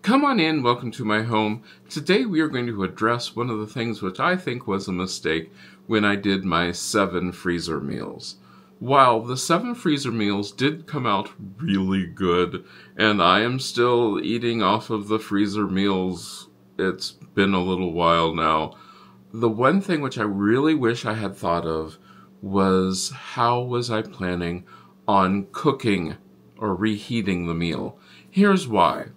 Come on in, welcome to my home. Today we are going to address one of the things which I think was a mistake when I did my 7 freezer meals. While the 7 freezer meals did come out really good, and I am still eating off of the freezer meals, it's been a little while now, the one thing which I really wish I had thought of was how was I planning on cooking or reheating the meal. Here's why.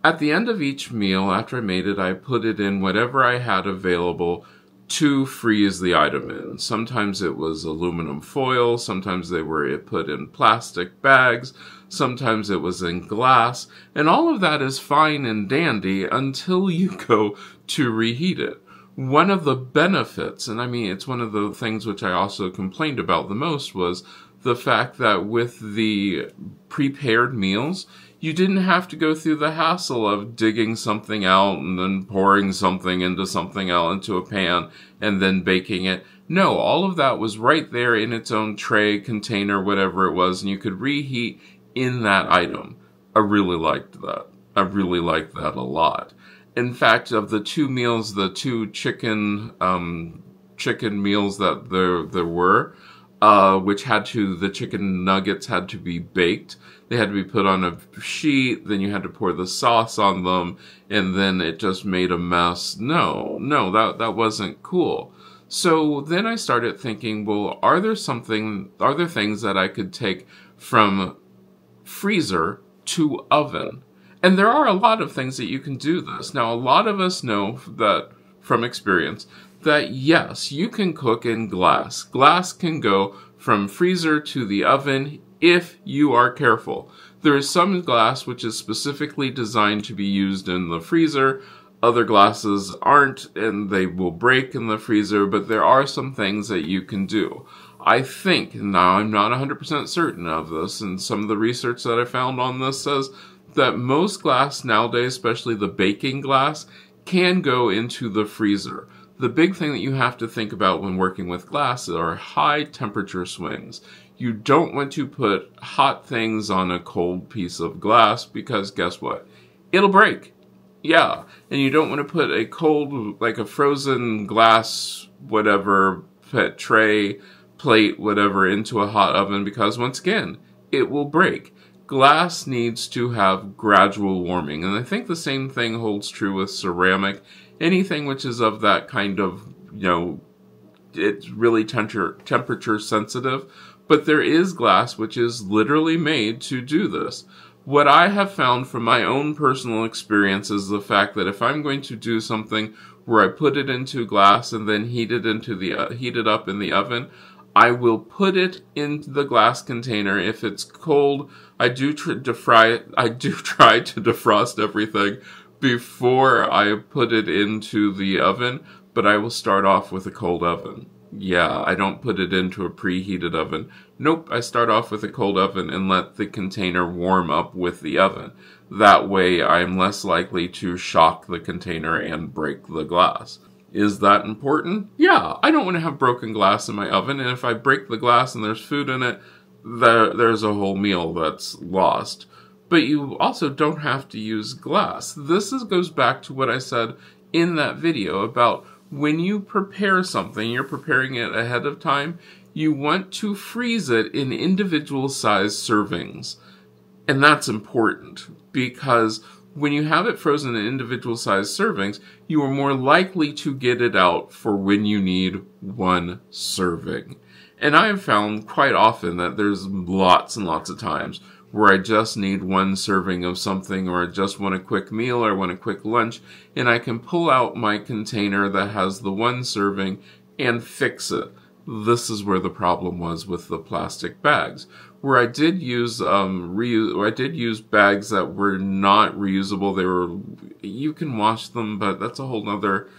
At the end of each meal, after I made it, I put it in whatever I had available to freeze the item in. Sometimes it was aluminum foil, sometimes they were put in plastic bags, sometimes it was in glass, and all of that is fine and dandy until you go to reheat it. One of the benefits, and I mean it's one of the things which I also complained about the most, was the fact that with the prepared meals, you didn't have to go through the hassle of digging something out and then pouring something into something else into a pan and then baking it. No, all of that was right there in its own tray, container, whatever it was, and you could reheat in that item. I really liked that. I really liked that a lot. In fact, of the 2 meals, the 2 chicken meals that there were, which the chicken nuggets had to be baked. They had to be put on a sheet, then you had to pour the sauce on them, and then it just made a mess. No, that wasn't cool. So then I started thinking, well, are there things that I could take from freezer to oven? And there are a lot of things that you can do this. Now, a lot of us know that from experience that yes, you can cook in glass. Glass can go from freezer to the oven if you are careful. There is some glass which is specifically designed to be used in the freezer. Other glasses aren't, and they will break in the freezer, but there are some things that you can do. I think, now I'm not 100% certain of this, and some of the research that I found on this says that most glass nowadays, especially the baking glass, can go into the freezer. The big thing that you have to think about when working with glass are high temperature swings. You don't want to put hot things on a cold piece of glass because guess what? It'll break. Yeah, and you don't want to put a cold, like a frozen glass, whatever, tray, plate, whatever, into a hot oven because once again, it will break. Glass needs to have gradual warming, and I think the same thing holds true with ceramic. Anything which is of that kind of, it's really temperature sensitive, but there is glass which is literally made to do this. What I have found from my own personal experience is the fact that if I'm going to do something where I put it into glass and then heat it up in the oven, I will put it into the glass container. If it's cold, I do try to defrost everything before I put it into the oven, but I will start off with a cold oven. Yeah, I don't put it into a preheated oven. Nope, I start off with a cold oven and let the container warm up with the oven. That way I'm less likely to shock the container and break the glass. Is that important? Yeah, I don't want to have broken glass in my oven, and if I break the glass and there's food in it, there's a whole meal that's lost. But you also don't have to use glass. This goes back to what I said in that video about when you prepare something, you're preparing it ahead of time, you want to freeze it in individual sized servings. And that's important because when you have it frozen in individual sized servings, you are more likely to get it out for when you need 1 serving. And I have found quite often that there's lots and lots of times where I just need 1 serving of something, or I just want a quick meal or want a quick lunch, and I can pull out my container that has the 1 serving and fix it. This is where the problem was with the plastic bags, where I did use bags that were not reusable. You can wash them, but that's a whole nother.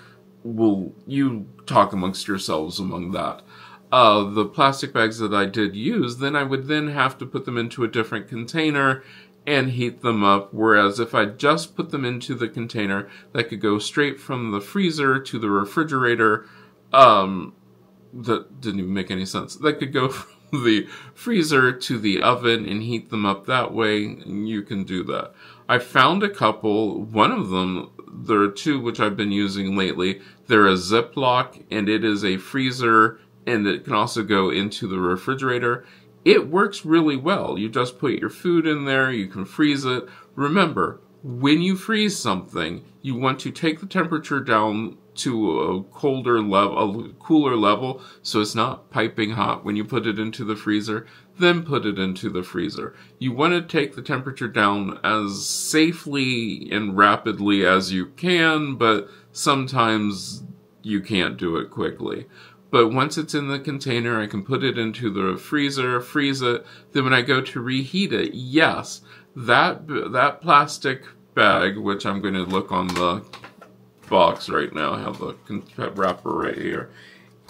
You talk amongst yourselves among that. The plastic bags that I did use, then I would then have to put them into a different container and heat them up, whereas if I just put them into the container that could go straight from the freezer to the refrigerator, that didn't even make any sense. That could go from the freezer to the oven and heat them up that way, you can do that. I found a couple. One of them, there are two which I've been using lately. They're a Ziploc, and it is a freezer, and it can also go into the refrigerator. It works really well. You just put your food in there, you can freeze it. Remember, when you freeze something, you want to take the temperature down to a colder level, a cooler level, so it's not piping hot when you put it into the freezer. Then put it into the freezer. You want to take the temperature down as safely and rapidly as you can, but sometimes you can't do it quickly. But once it's in the container, I can put it into the freezer, freeze it. Then when I go to reheat it, yes, that plastic bag, which I'm going to look on the box right now, I have the wrapper right here.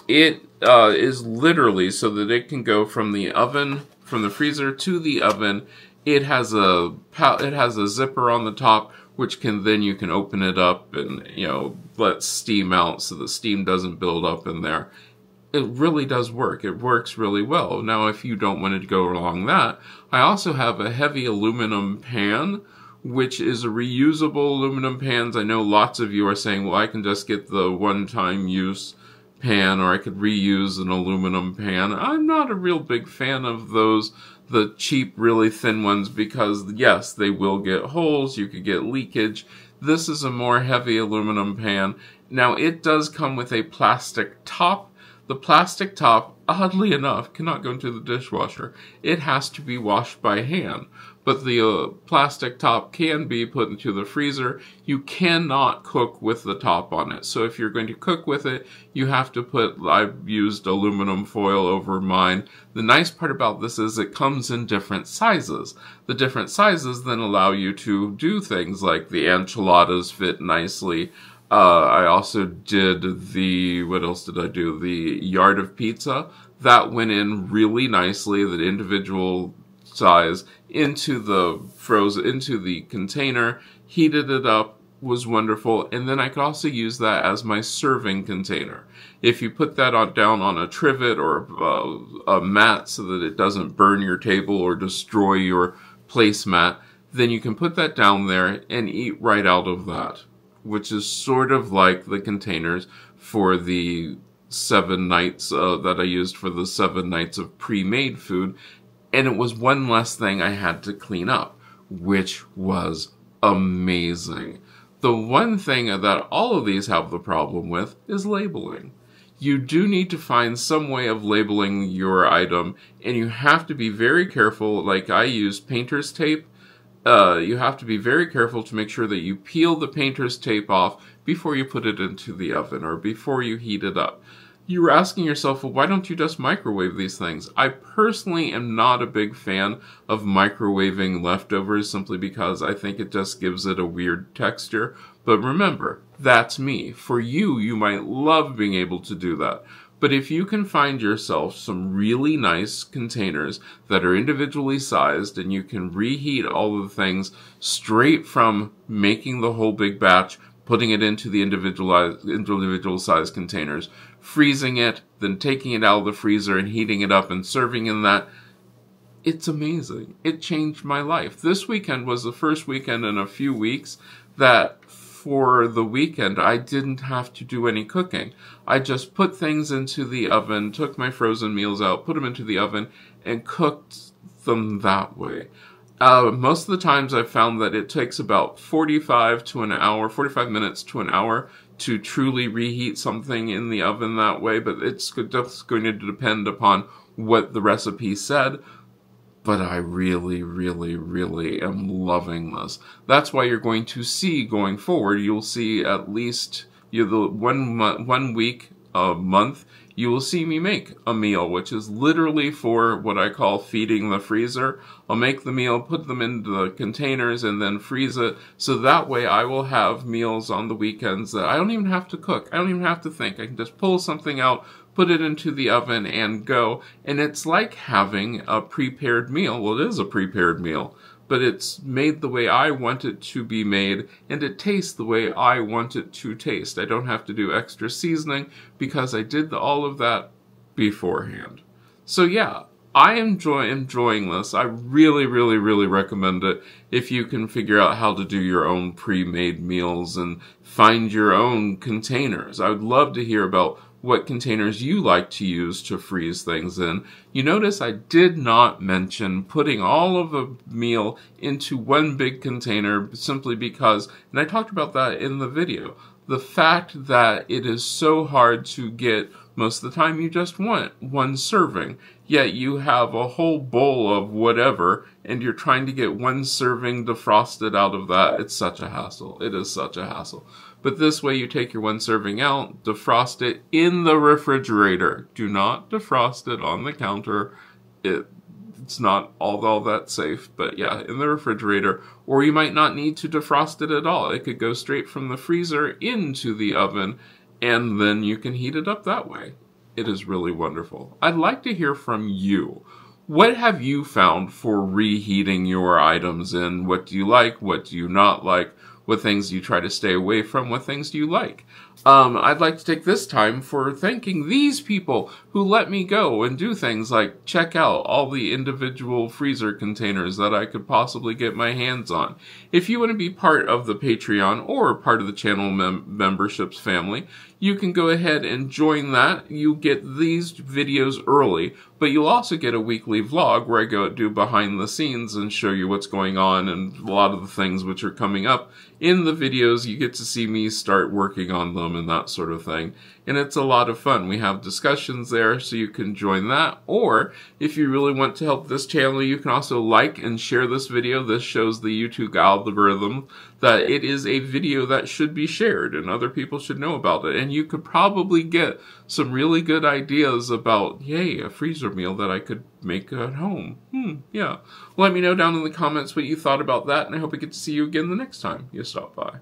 It is literally so that it can go from the oven, from the freezer to the oven. It has a zipper on the top, which you can open it up and, let steam out so the steam doesn't build up in there. It really does work. It works really well. Now, if you don't want to go along that, I also have a heavy aluminum pan, which is a reusable aluminum pans. I know lots of you are saying, well, I can just get the one-time use pan, or I could reuse an aluminum pan. I'm not a real big fan of those, the cheap, really thin ones, because yes, they will get holes, you could get leakage. This is a more heavy aluminum pan. Now, it does come with a plastic top. The plastic top, oddly enough, cannot go into the dishwasher. It has to be washed by hand. But the plastic top can be put into the freezer. You cannot cook with the top on it. So if you're going to cook with it, you have to I've used aluminum foil over mine. The nice part about this is it comes in different sizes. The different sizes then allow you to do things like the enchiladas fit nicely. I also did what else did I do? The yard of pizza. That went in really nicely, the individual size, into the container, heated it up, was wonderful. And then I could also use that as my serving container. If you put that down on a trivet or a mat so that it doesn't burn your table or destroy your placemat, then you can put that down there and eat right out of that, which is sort of like the containers for the 7 nights that I used for the 7 nights of pre-made food. And it was one less thing I had to clean up, which was amazing. The one thing that all of these have the problem with is labeling. You do need to find some way of labeling your item, and you have to be very careful. Like I used painter's tape. You have to be very careful to make sure that you peel the painter's tape off before you put it into the oven or before you heat it up. You're asking yourself, well, why don't you just microwave these things? I personally am not a big fan of microwaving leftovers simply because I think it just gives it a weird texture. But remember, that's me. For you, you might love being able to do that. But if you can find yourself some really nice containers that are individually sized and you can reheat all of the things straight from making the whole big batch, putting it into the individual size containers, freezing it, then taking it out of the freezer and heating it up and serving in that, it's amazing. It changed my life. This weekend was the first weekend in a few weeks that for the weekend I didn't have to do any cooking. I just put things into the oven, took my frozen meals out, put them into the oven, and cooked them that way. Most of the times I've found that it takes about 45 minutes to an hour to truly reheat something in the oven that way, but it's just going to depend upon what the recipe said. But I really, really, really am loving this. That's why you're going to see going forward, you'll see at least the 1 week a month, you will see me make a meal, which is literally for what I call feeding the freezer. I'll make the meal, put them into the containers, and then freeze it. So that way I will have meals on the weekends that I don't even have to cook. I don't even have to think. I can just pull something out, put it into the oven, and go. And it's like having a prepared meal. Well, it is a prepared meal, but it's made the way I want it to be made, and it tastes the way I want it to taste. I don't have to do extra seasoning because I did all of that beforehand. So yeah, I enjoy enjoying this. I really, really, really recommend it if you can figure out how to do your own pre-made meals and find your own containers. I would love to hear about what containers you like to use to freeze things in. You notice I did not mention putting all of a meal into one big container simply because, and I talked about that in the video, the fact that it is so hard to get. Most of the time you just want one serving, yet you have a whole bowl of whatever, and you're trying to get one serving defrosted out of that. It's such a hassle. It is such a hassle. But this way you take your one serving out, defrost it in the refrigerator. Do not defrost it on the counter. It's not all that safe, but yeah, in the refrigerator. Or you might not need to defrost it at all. It could go straight from the freezer into the oven, and then you can heat it up that way. It is really wonderful. I'd like to hear from you. What have you found for reheating your items in? What do you like? What do you not like? What things do you try to stay away from? What things do you like? I'd like to take this time for thanking these people who let me go and do things like check out all the individual freezer containers that I could possibly get my hands on. If you want to be part of the Patreon or part of the channel memberships family, you can go ahead and join that. You get these videos early, but you'll also get a weekly vlog where I go do behind the scenes and show you what's going on and a lot of the things which are coming up. In the videos, you get to see me start working on them and that sort of thing. And it's a lot of fun. We have discussions there, so you can join that. Or, if you really want to help this channel, you can also like and share this video. This shows the YouTube algorithm that it is a video that should be shared and other people should know about it. And you could probably get some really good ideas about, yay, a freezer meal that I could make at home. Yeah. Let me know down in the comments what you thought about that, and I hope I get to see you again the next time you stop by.